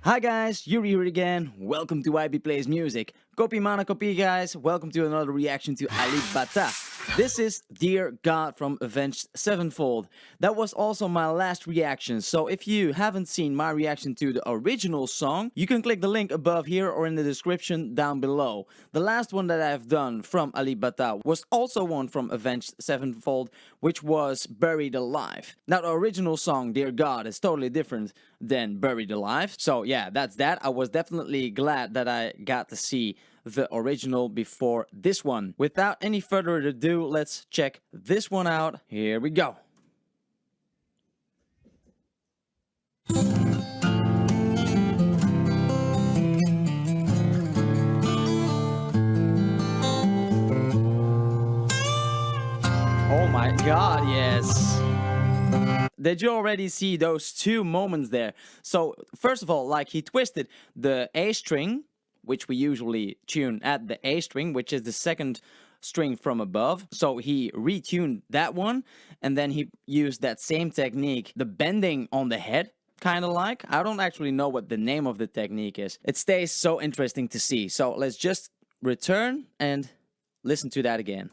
Hi guys, Yuri here again. Welcome to IB Plays Music. Copy mana copy guys. Welcome to another reaction to Alip Bata. This is Dear God from Avenged Sevenfold. That was also my last reaction, so if you haven't seen my reaction to the original song, you can click the link above here or in the description down below. The last one that I've done from Alip Bata was also one from Avenged Sevenfold, which was Buried Alive. Now the original song, Dear God, is totally different than Buried Alive, so yeah, that's that. I was definitely glad that I got to see the original before this one. Without any further ado, let's check this one out. Here we go. Oh my god, yes. Did you already see those two moments there? So, first of all, like he twisted the A string, which we usually tune at the A string, which is the second string from above. So he retuned that one, and then he used that same technique, the bending on the head, kind of like. I don't actually know what the name of the technique is. It stays so interesting to see. So let's just return and listen to that again.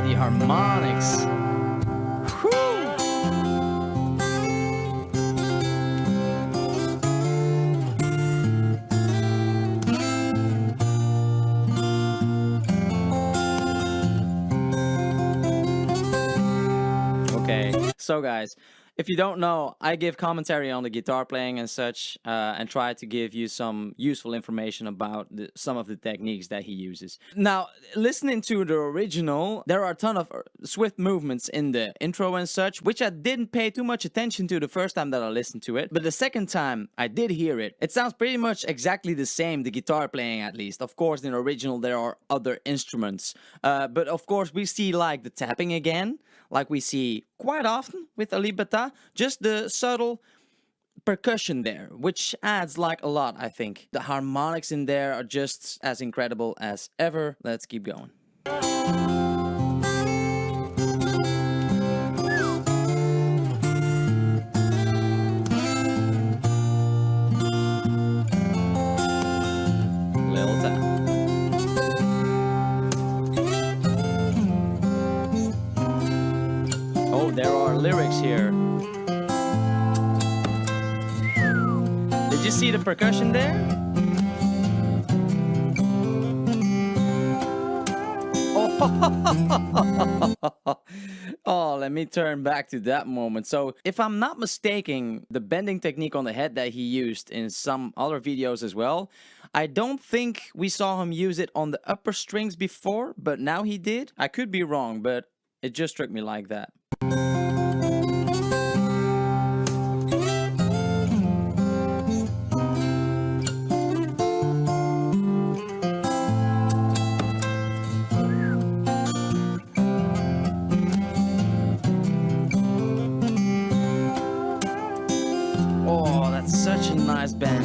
The harmonics. Whew. Okay, so guys, if you don't know, I give commentary on the guitar playing and such, and try to give you some useful information about some of the techniques that he uses. Now, listening to the original, there are a ton of swift movements in the intro and such, which I didn't pay too much attention to the first time that I listened to it. But the second time I did hear it, it sounds pretty much exactly the same, the guitar playing at least. Of course, in the original there are other instruments. But of course we see like the tapping again, like we see quite often with Alip Bata, just the subtle percussion there, which adds like a lot, I think. The harmonics in there are just as incredible as ever. Let's keep going. Little tap. Oh, there are lyrics here. Did you see the percussion there? Oh, oh, let me turn back to that moment. So, if I'm not mistaken, the bending technique on the head that he used in some other videos as well, I don't think we saw him use it on the upper strings before, but now he did. I could be wrong, but it just struck me like that. Oh, that's such a nice bend.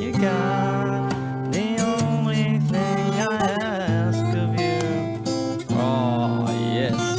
You got the only thing I ask of you. Oh, yes.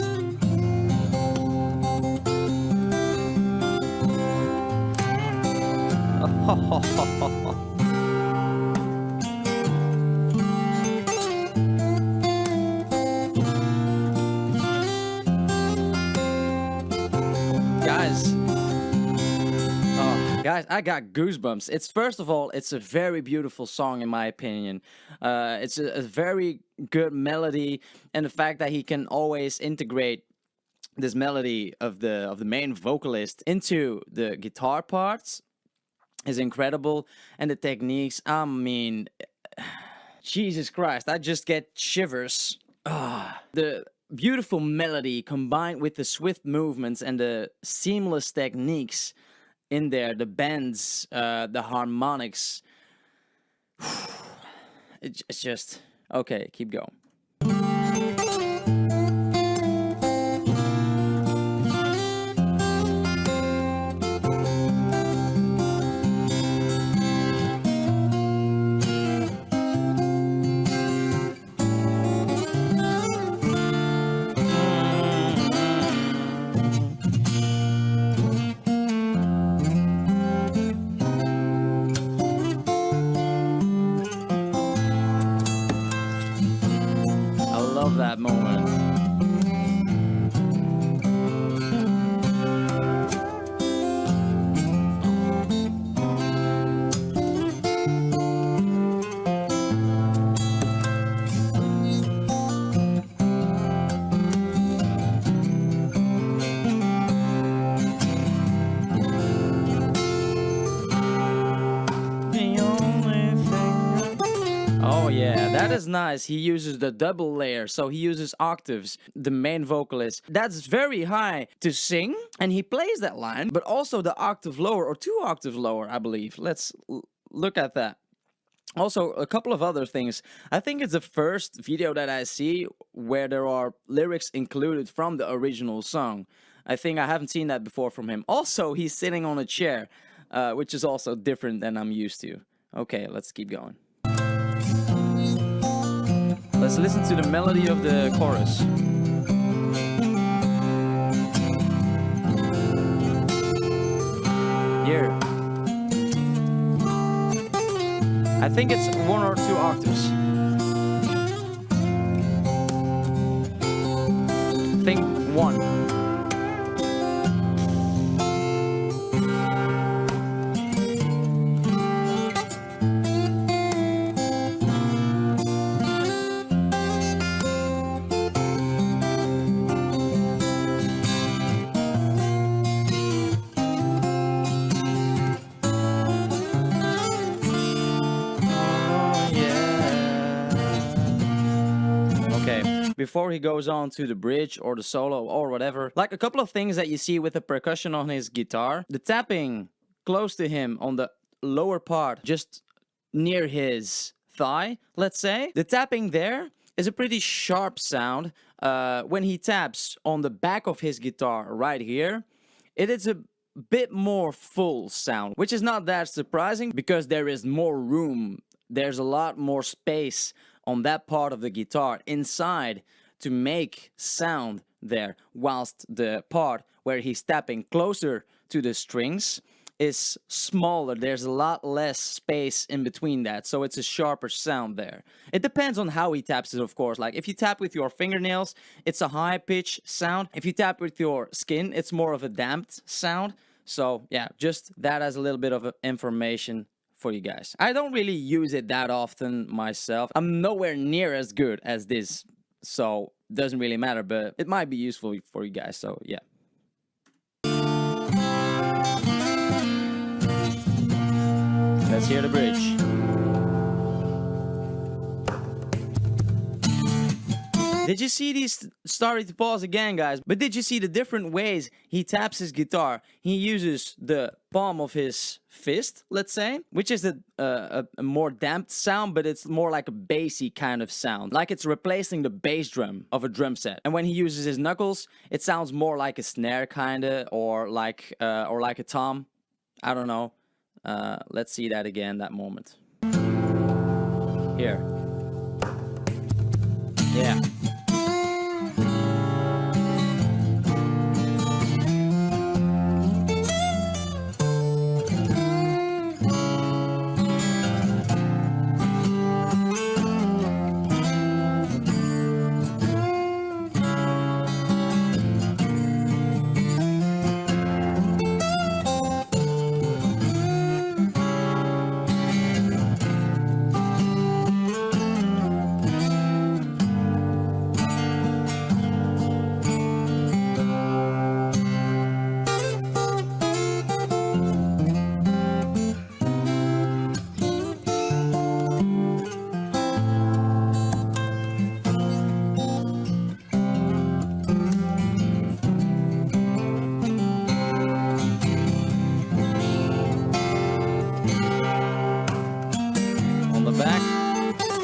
Guys, I got goosebumps. It's first of all, it's a very beautiful song in my opinion. It's a very good melody, and the fact that he can always integrate this melody of the main vocalist into the guitar parts is incredible, and the techniques. I mean, Jesus Christ, I just get shivers. The beautiful melody combined with the swift movements and the seamless techniques in there, the bends, the harmonics. It's just okay. Keep going. I love that moment. Oh yeah, that is nice. He uses the double layer, so he uses octaves. The main vocalist, that's very high to sing, and he plays that line, but also the octave lower, or 2 octaves lower, I believe. Let's look at that. Also, a couple of other things. I think it's the first video that I see where there are lyrics included from the original song. I think I haven't seen that before from him. Also, he's sitting on a chair, which is also different than I'm used to. Okay, let's keep going. Let's listen to the melody of the chorus. Here. I think it's 1 or 2 octaves. I think 1. Before he goes on to the bridge or the solo or whatever, like a couple of things that you see with the percussion on his guitar. The tapping close to him on the lower part, just near his thigh, let's say. The tapping there is a pretty sharp sound. When he taps on the back of his guitar right here, it is a bit more full sound, which is not that surprising because there is more room. There's a lot more space on that part of the guitar inside to make sound there, whilst the part where he's tapping closer to the strings is smaller. There's a lot less space in between that, so it's a sharper sound there. It depends on how he taps it, of course. Like if you tap with your fingernails, it's a high pitch sound. If you tap with your skin, it's more of a damped sound. So yeah, just that as a little bit of information for you guys. I don't really use it that often myself. I'm nowhere near as good as this, so it doesn't really matter, but it might be useful for you guys, so yeah. Let's hear the bridge. Did you see these? Sorry to pause again, guys, but did you see the different ways he taps his guitar? He uses the palm of his fist, let's say, which is a more damped sound, but it's more like a bassy kind of sound, like it's replacing the bass drum of a drum set. And when he uses his knuckles, it sounds more like a snare kinda, or like a tom. I don't know. Let's see that again, that moment. Here. Yeah.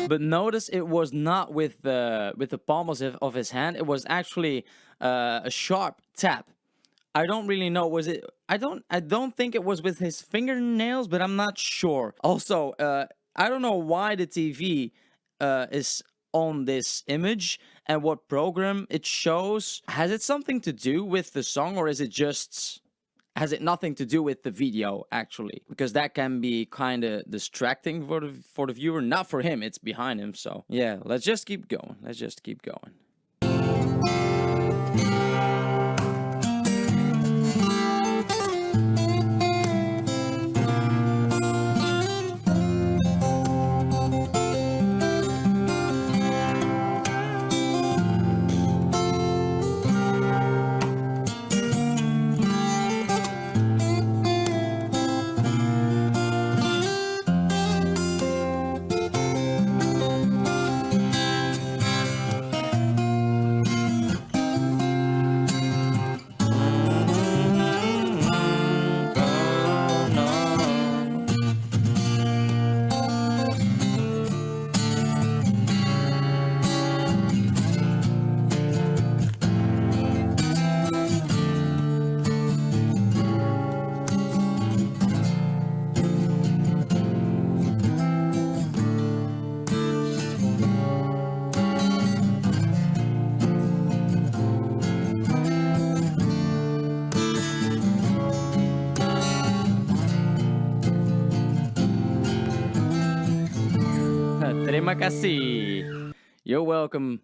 But notice it was not with the palm of his hand. It was actually a sharp tap. I don't really know. Was it? I don't think it was with his fingernails, but I'm not sure. Also, I don't know why the TV is on this image and what program it shows. Has it something to do with the song, or is it just? Has it nothing to do with the video actually? Because that can be kind of distracting for the viewer. Not for him. It's behind him. So yeah, let's just keep going. Let's just keep going. Terima kasih. You're welcome.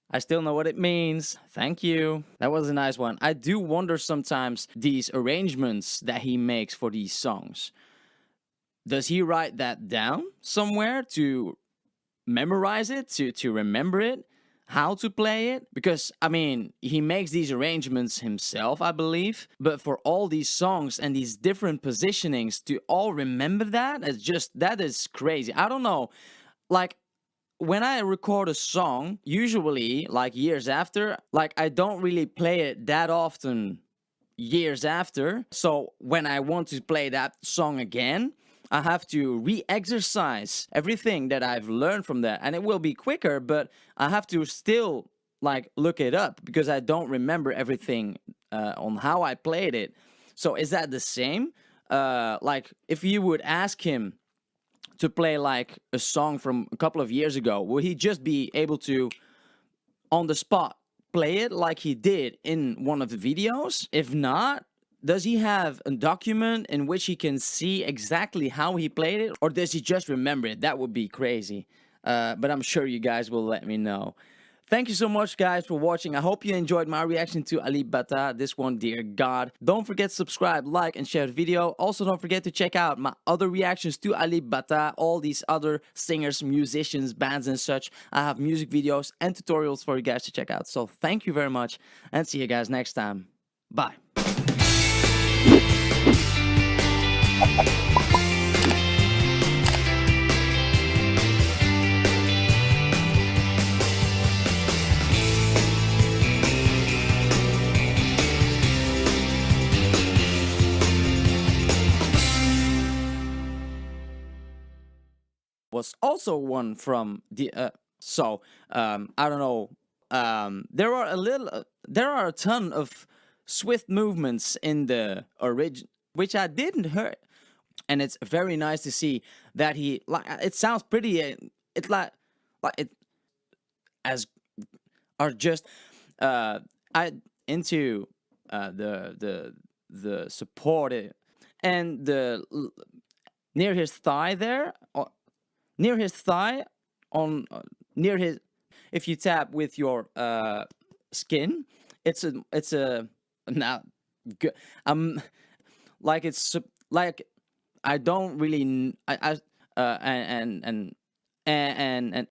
I still know what it means. Thank you. That was a nice one. I do wonder sometimes these arrangements that he makes for these songs. Does he write that down somewhere to memorize it, to remember it, how to play it? Because, I mean, he makes these arrangements himself, I believe. But for all these songs and these different positionings to all remember that, that is crazy. I don't know. Like, when I record a song, usually like years after, like I don't really play it that often years after. So when I want to play that song again, I have to re-exercise everything that I've learned from that, and it will be quicker, but I have to still like look it up because I don't remember everything on how I played it. So is that the same? Like if you would ask him to play like a song from a couple of years ago, will he just be able to on the spot play it like he did in one of the videos? If not, does he have a document in which he can see exactly how he played it, or does he just remember it? That would be crazy. But I'm sure you guys will let me know. Thank you so much, guys, for watching. I hope you enjoyed my reaction to Alip Bata, this one, Dear God. Don't forget to subscribe, like, and share the video. Also, don't forget to check out my other reactions to Alip Bata, all these other singers, musicians, bands, and such. I have music videos and tutorials for you guys to check out. So thank you very much, and see you guys next time. Bye. Was also one from the I don't know, there are a ton of swift movements in the origin which I didn't hear, and it's very nice to see that he like it sounds pretty it's like it as are just I into the support and the near his thigh there, near his thigh on near his, if you tap with your skin, it's a now good like it's like I don't really I and